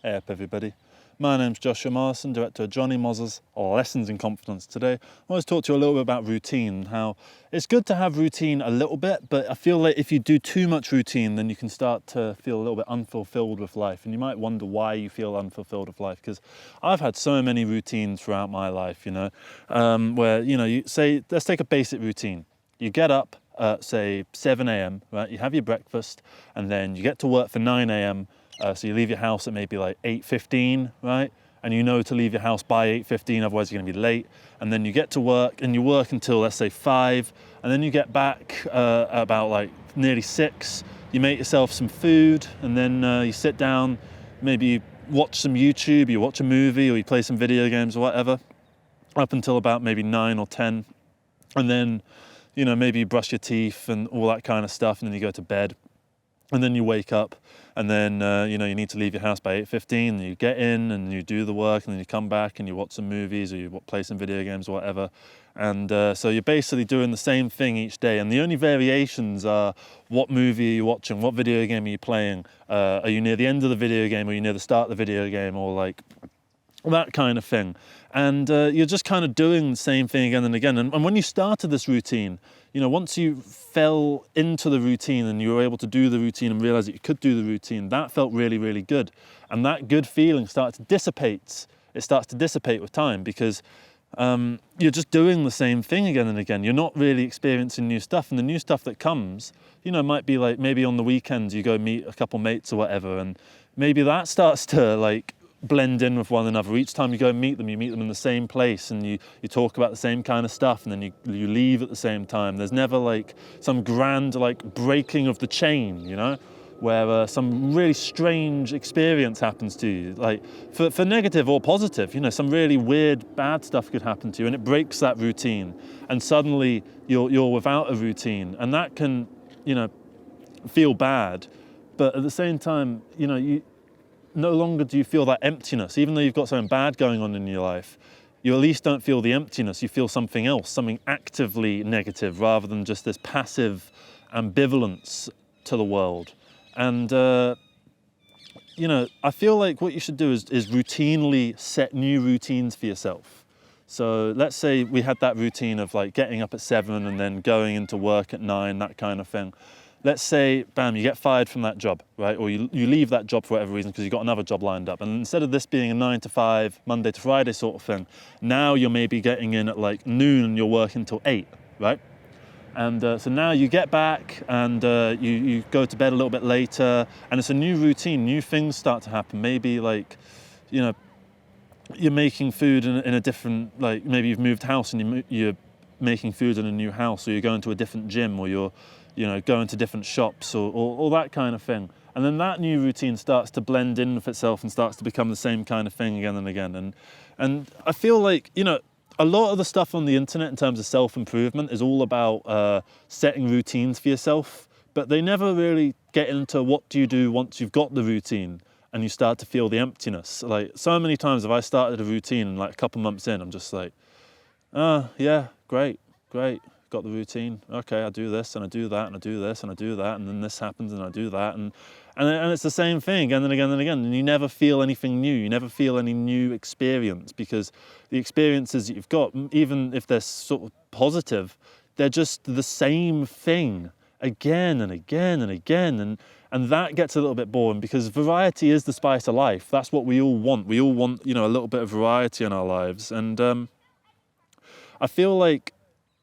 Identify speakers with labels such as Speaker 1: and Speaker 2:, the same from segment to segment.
Speaker 1: Hey up everybody, my name's Joshua Morrison, director of Johnny Moz's Lessons in Confidence. Today I want to talk to you a little bit about routine, how it's good to have routine a little bit, but I feel like if you do too much routine then you can start to feel a little bit unfulfilled with life, and you might wonder why you feel unfulfilled with life, because I've had so many routines throughout my life, where, you say, let's take a basic routine. You get up at say 7 a.m, right? You have your breakfast and then you get to work for 9 a.m. So you leave your house at maybe like 8:15, right? And you know to leave your house by 8:15, otherwise you're gonna be late. And then you get to work and you work until, let's say, 5, and then you get back about like nearly 6. You make yourself some food, and then you sit down, maybe you watch some YouTube, you watch a movie, or you play some video games or whatever, up until about maybe 9 or 10. And then, maybe you brush your teeth and all that kind of stuff, and then you go to bed. And then you wake up, and then you need to leave your house by 8:15. And you get in and you do the work, and then you come back and you watch some movies or you play some video games or whatever. And so you're basically doing the same thing each day, and the only variations are what movie are you watching, what video game are you playing, are you near the end of the video game, or are you near the start of the video game, or like that kind of thing. And you're just kind of doing the same thing again and again. And when you started this routine, once you fell into the routine and you were able to do the routine and realize that you could do the routine, that felt really, really good. And that good feeling starts to dissipate. It starts to dissipate with time, because you're just doing the same thing again and again. You're not really experiencing new stuff. And the new stuff that comes, might be like maybe on the weekends you go meet a couple mates or whatever, and maybe that starts to like blend in with one another. Each time you go and meet them, you meet them in the same place, and you talk about the same kind of stuff, and then you leave at the same time. There's never like some grand like breaking of the chain, where some really strange experience happens to you, like for negative or positive. Some really weird bad stuff could happen to you, and it breaks that routine, and suddenly you're without a routine, and that can feel bad. But at the same time, you no longer do you feel that emptiness. Even though you've got something bad going on in your life, you at least don't feel the emptiness. You feel something else, something actively negative, rather than just this passive ambivalence to the world. And I feel like what you should do is routinely set new routines for yourself. So let's say we had that routine of like getting up at 7 and then going into work at 9, that kind of thing. Let's say, bam, you get fired from that job, right? Or you leave that job for whatever reason because you've got another job lined up. And instead of this being a 9 to 5, Monday to Friday sort of thing, now you're maybe getting in at like noon and you're working till 8, right? And so now you get back and you go to bed a little bit later, and it's a new routine, new things start to happen. Maybe like, you're making food in a different, like maybe you've moved house and you're making food in a new house, or you're going to a different gym, or you're going to different shops, or that kind of thing. And then that new routine starts to blend in with itself and starts to become the same kind of thing again and again. And I feel like, a lot of the stuff on the internet in terms of self-improvement is all about setting routines for yourself, but they never really get into what do you do once you've got the routine and you start to feel the emptiness. Like, so many times have I started a routine and like a couple months in, I'm just like, yeah, great, got the routine. Okay, I do this and I do that and I do this and I do that, and then this happens and I do that, and it's the same thing again and again and again, and you never feel anything new. You never feel any new experience, because the experiences that you've got, even if they're sort of positive, they're just the same thing again and again and again, and that gets a little bit boring, because variety is the spice of life. That's what we all want. We all want, a little bit of variety in our lives, and I feel like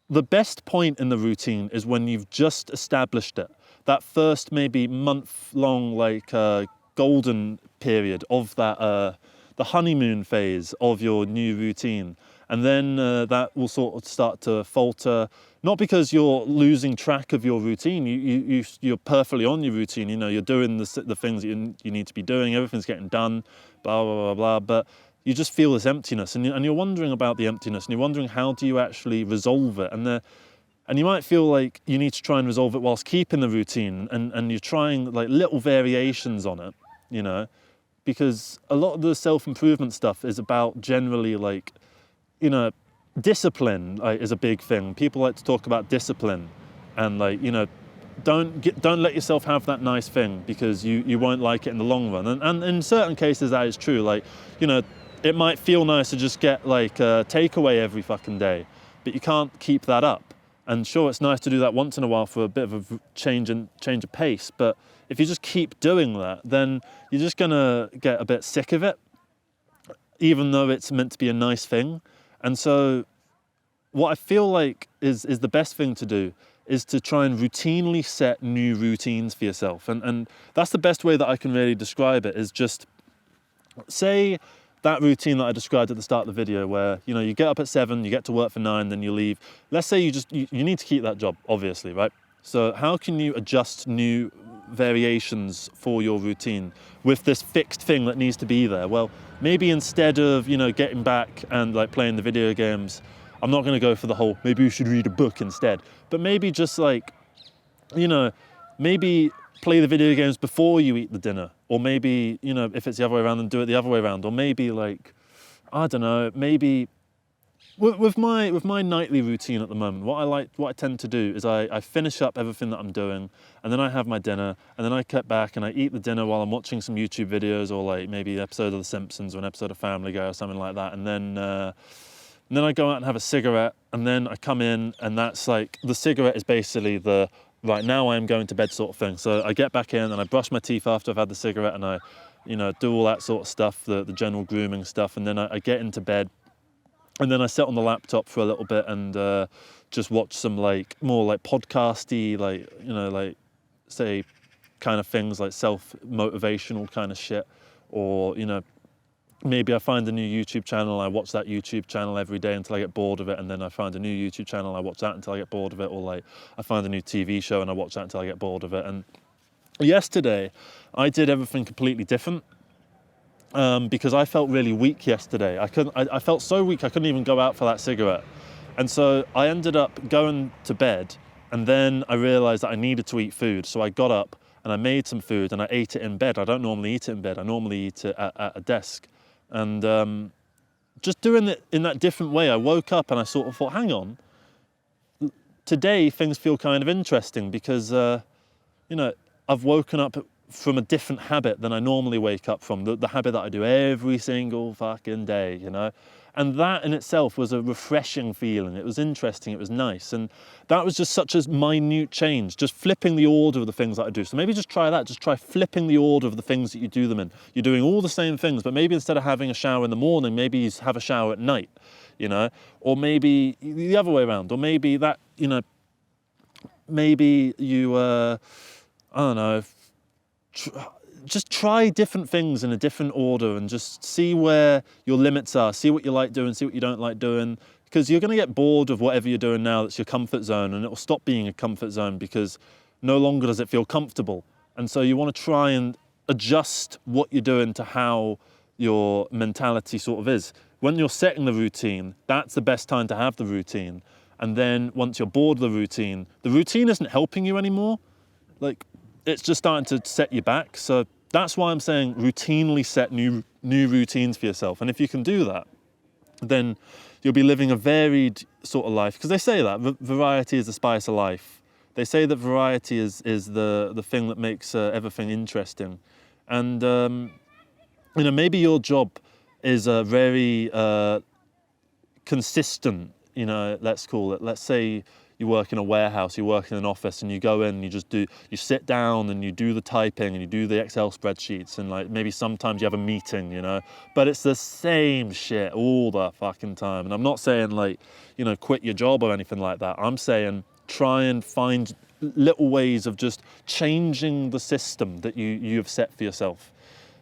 Speaker 1: the best point in the routine is when you've just established it. That first maybe month-long like golden period of that, the honeymoon phase of your new routine. And then that will sort of start to falter, not because you're losing track of your routine. You're perfectly on your routine. you're doing the things that you need to be doing. Everything's getting done, blah, blah, blah, blah. But you just feel this emptiness, and you're wondering about the emptiness, and you're wondering how do you actually resolve it. And you might feel like you need to try and resolve it whilst keeping the routine, and you're trying like little variations on it, because a lot of the self-improvement stuff is about generally like, discipline is a big thing. People like to talk about discipline, and like, don't let yourself have that nice thing, because you won't like it in the long run. And in certain cases that is true. Like, you know, it might feel nice to just get like a takeaway every fucking day, but you can't keep that up. And sure, it's nice to do that once in a while for a bit of a change of pace, but if you just keep doing that, then you're just gonna get a bit sick of it, even though it's meant to be a nice thing. And so what I feel like is the best thing to do is to try and routinely set new routines for yourself. And that's the best way that I can really describe it, is just say that routine that I described at the start of the video, where, you know, you get up at 7, you get to work for 9, then you leave. Let's say you need to keep that job, obviously, right? So how can you adjust new variations for your routine with this fixed thing that needs to be there? Well, maybe instead of, you know, getting back and like playing the video games, I'm not going to go for the whole, maybe you should read a book instead, but maybe just like, you know, maybe play the video games before you eat the dinner, or maybe, you know, if it's the other way around, then do it the other way around, or maybe like, I don't know, maybe with my nightly routine at the moment, what I tend to do is I finish up everything that I'm doing, and then I have my dinner, and then I cut back and I eat the dinner while I'm watching some YouTube videos, or like maybe an episode of The Simpsons or an episode of Family Guy or something like that, and then I go out and have a cigarette, and then I come in, and that's like, the cigarette is basically the, right now I am going to bed sort of thing. So I get back in and I brush my teeth after I've had the cigarette, and I, you know, do all that sort of stuff, the general grooming stuff, and then I get into bed, and then I sit on the laptop for a little bit and just watch some like more like podcasty, like, you know, like say kind of things like self-motivational kind of shit, or, you know, maybe I find a new YouTube channel, I watch that YouTube channel every day until I get bored of it, and then I find a new YouTube channel, I watch that until I get bored of it, or like I find a new TV show and I watch that until I get bored of it. And yesterday I did everything completely different, because I felt really weak yesterday. I felt so weak I couldn't even go out for that cigarette. And so I ended up going to bed, and then I realized that I needed to eat food. So I got up and I made some food and I ate it in bed. I don't normally eat it in bed, I normally eat it at a desk. And just doing it in that different way, I woke up and I sort of thought, hang on, today things feel kind of interesting, because, you know, I've woken up from a different habit than I normally wake up from, the habit that I do every single fucking day, you know. And that in itself was a refreshing feeling. It was interesting, it was nice. And that was just such a minute change, just flipping the order of the things that I do. So maybe just try that, just try flipping the order of the things that you do them in. You're doing all the same things, but maybe instead of having a shower in the morning, maybe you have a shower at night, you know, or maybe the other way around, or maybe that, you know, maybe you, I don't know, just try different things in a different order and just see where your limits are, see what you like doing, see what you don't like doing, because you're going to get bored of whatever you're doing now that's your comfort zone, and it will stop being a comfort zone because no longer does it feel comfortable. And so you want to try and adjust what you're doing to how your mentality sort of is. When you're setting the routine, that's the best time to have the routine. And then once you're bored of the routine isn't helping you anymore. Like, it's just starting to set you back. So that's why I'm saying routinely set new routines for yourself. And if you can do that, then you'll be living a varied sort of life. Because they say that variety is the spice of life. They say that variety is the thing that makes everything interesting. And you know, maybe your job is a very consistent, you know, let's call it. Let's say you work in a warehouse, you work in an office, and you go in and you sit down and you do the typing and you do the Excel spreadsheets, and like maybe sometimes you have a meeting, you know, but it's the same shit all the fucking time. And I'm not saying like, you know, quit your job or anything like that. I'm saying try and find little ways of just changing the system that you have set for yourself.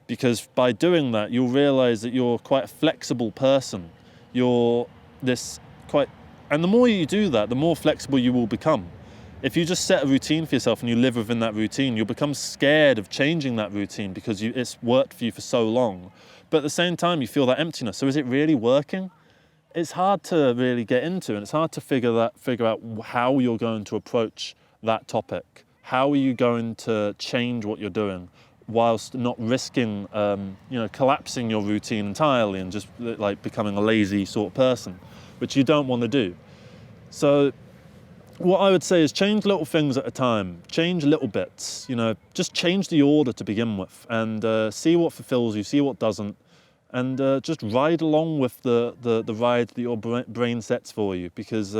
Speaker 1: Because by doing that, you'll realize that you're quite a flexible person. You're this quite, and the more you do that, the more flexible you will become. If you just set a routine for yourself and you live within that routine, you'll become scared of changing that routine because it's worked for you for so long. But at the same time, you feel that emptiness. So is it really working? It's hard to really get into, and it's hard to figure out how you're going to approach that topic. How are you going to change what you're doing whilst not risking, you know, collapsing your routine entirely and just like becoming a lazy sort of person, which you don't want to do. So what I would say is change little things at a time. Change little bits, you know, just change the order to begin with, and see what fulfills you, see what doesn't, and just ride along with the ride that your brain sets for you. Because,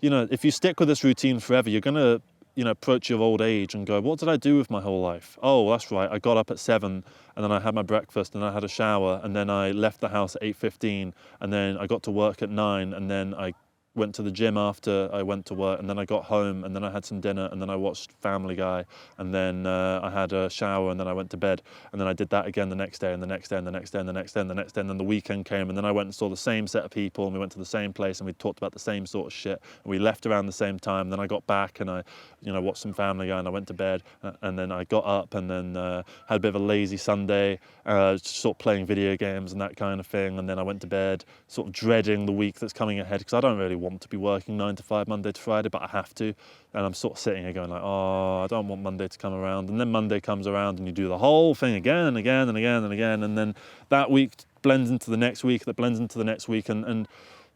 Speaker 1: you know, if you stick with this routine forever, you're going to, you know, approach your old age and go, what did I do with my whole life? Oh, that's right, I got up at 7, and then I had my breakfast, and I had a shower, and then I left the house at 8:15, and then I got to work at 9, and then I went to the gym after I went to work, and then I got home, and then I had some dinner, and then I watched Family Guy, and then I had a shower, and then I went to bed, and then I did that again the next day, and the next day, and the next day, and the next day, and the next day, and then the weekend came, and then I went and saw the same set of people, and we went to the same place, and we talked about the same sort of shit, and we left around the same time, and then I got back, and I, you know, watched some Family Guy, and I went to bed, and then I got up, and then had a bit of a lazy Sunday, sort of playing video games and that kind of thing, and then I went to bed, sort of dreading the week that's coming ahead, because I don't really want to be working 9 to 5 Monday to Friday, but I have to, and I'm sort of sitting here going like, oh, I don't want Monday to come around, and then Monday comes around, and you do the whole thing again and again and again and again, and then that week blends into the next week, that blends into the next week, and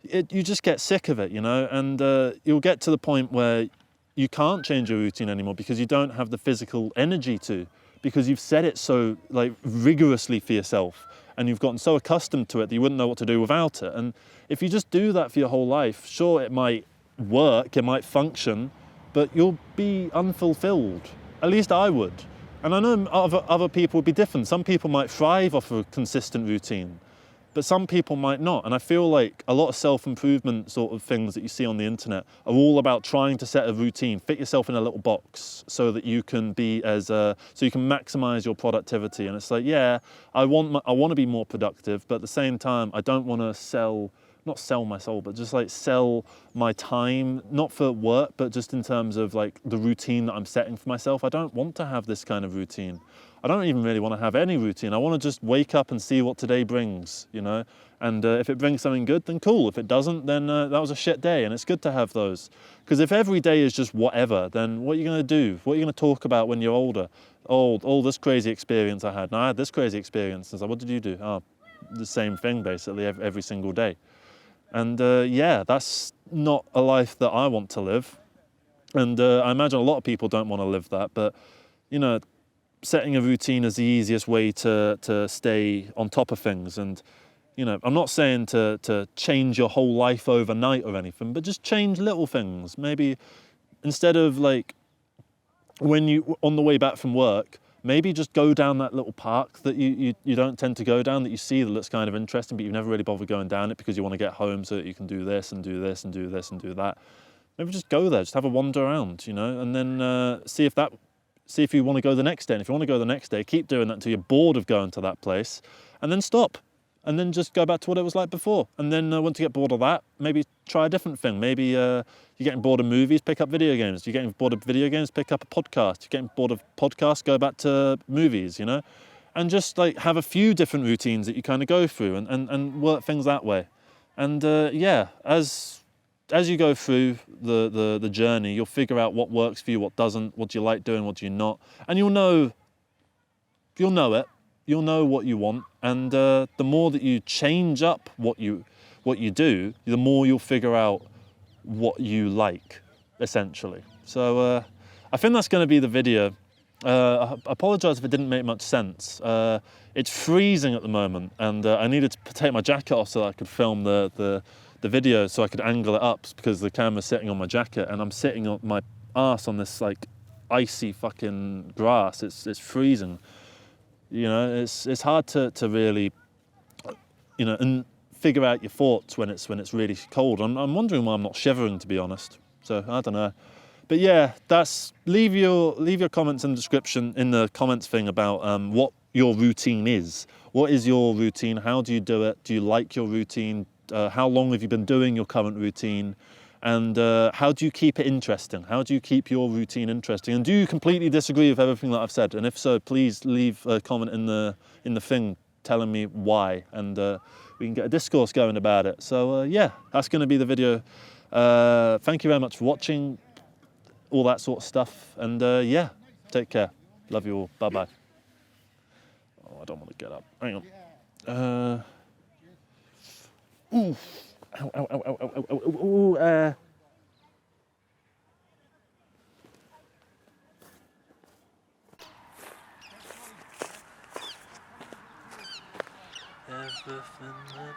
Speaker 1: you just get sick of it, you know, and you'll get to the point where you can't change your routine anymore because you don't have the physical energy to, because you've set it so like rigorously for yourself, and you've gotten so accustomed to it that you wouldn't know what to do without it. And if you just do that for your whole life, sure, it might work, it might function, but you'll be unfulfilled. At least I would. And I know other people would be different. Some people might thrive off a consistent routine, but some people might not. And I feel like a lot of self-improvement sort of things that you see on the internet are all about trying to set a routine, fit yourself in a little box so that you can be so you can maximize your productivity. And it's like, yeah, I want to be more productive, but at the same time, I don't want to not sell my soul, but just like sell my time, not for work, but just in terms of like the routine that I'm setting for myself. I don't want to have this kind of routine. I don't even really want to have any routine. I want to just wake up and see what today brings, you know? And if it brings something good, then cool. If it doesn't, then that was a shit day, and it's good to have those. Because if every day is just whatever, then what are you going to do? What are you going to talk about when you're older? Oh, this crazy experience I had. No, I had this crazy experience. It's like, what did you do? Oh, the same thing, basically, every single day. And yeah, that's not a life that I want to live. And I imagine a lot of people don't want to live that, but, you know, setting a routine is the easiest way to stay on top of things. And, you know, I'm not saying to change your whole life overnight or anything, but just change little things. Maybe instead of like when you on the way back from work, maybe just go down that little park that you don't tend to go down, that you see that looks kind of interesting, but you've never really bothered going down it because you want to get home so that you can do this and do this and do this and do that. Maybe just go there, just have a wander around, you know, and then see if you want to go the next day. And if you want to go the next day, keep doing that until you're bored of going to that place, and then stop. And then just go back to what it was like before. And then once you get bored of that, maybe try a different thing. Maybe you're getting bored of movies, pick up video games. You're getting bored of video games, pick up a podcast. You're getting bored of podcasts, go back to movies, you know? And just like have a few different routines that you kind of go through and work things that way. And yeah, as you go through the journey, you'll figure out what works for you, what doesn't, what do you like doing, what do you not. And you'll know it. You'll know what you want, and the more that you change up what you do, the more you'll figure out what you like, essentially. So I think that's going to be the video. I apologise if it didn't make much sense. It's freezing at the moment, and I needed to take my jacket off so that I could film the video, so I could angle it up because the camera's sitting on my jacket, and I'm sitting on my arse on this like icy fucking grass. It's freezing. You know, it's hard to really, you know, and figure out your thoughts when it's really cold. I'm wondering why I'm not shivering, to be honest. So I don't know, but yeah, leave your comments in the description, in the comments thing, about what your routine is. What is your routine? How do you do it? Do you like your routine? How long have you been doing your current routine? And how do you keep it interesting? How do you keep your routine interesting? And do you completely disagree with everything that I've said? And if so, please leave a comment in the thing telling me why, and we can get a discourse going about it. So yeah, that's going to be the video. Thank you very much for watching, all that sort of stuff. And yeah, take care. Love you all. Bye-bye. Oh, I don't want to get up. Hang on. Ooh. Ow, ow, ow, ow, ow, ow, ow, ow, ow,
Speaker 2: within the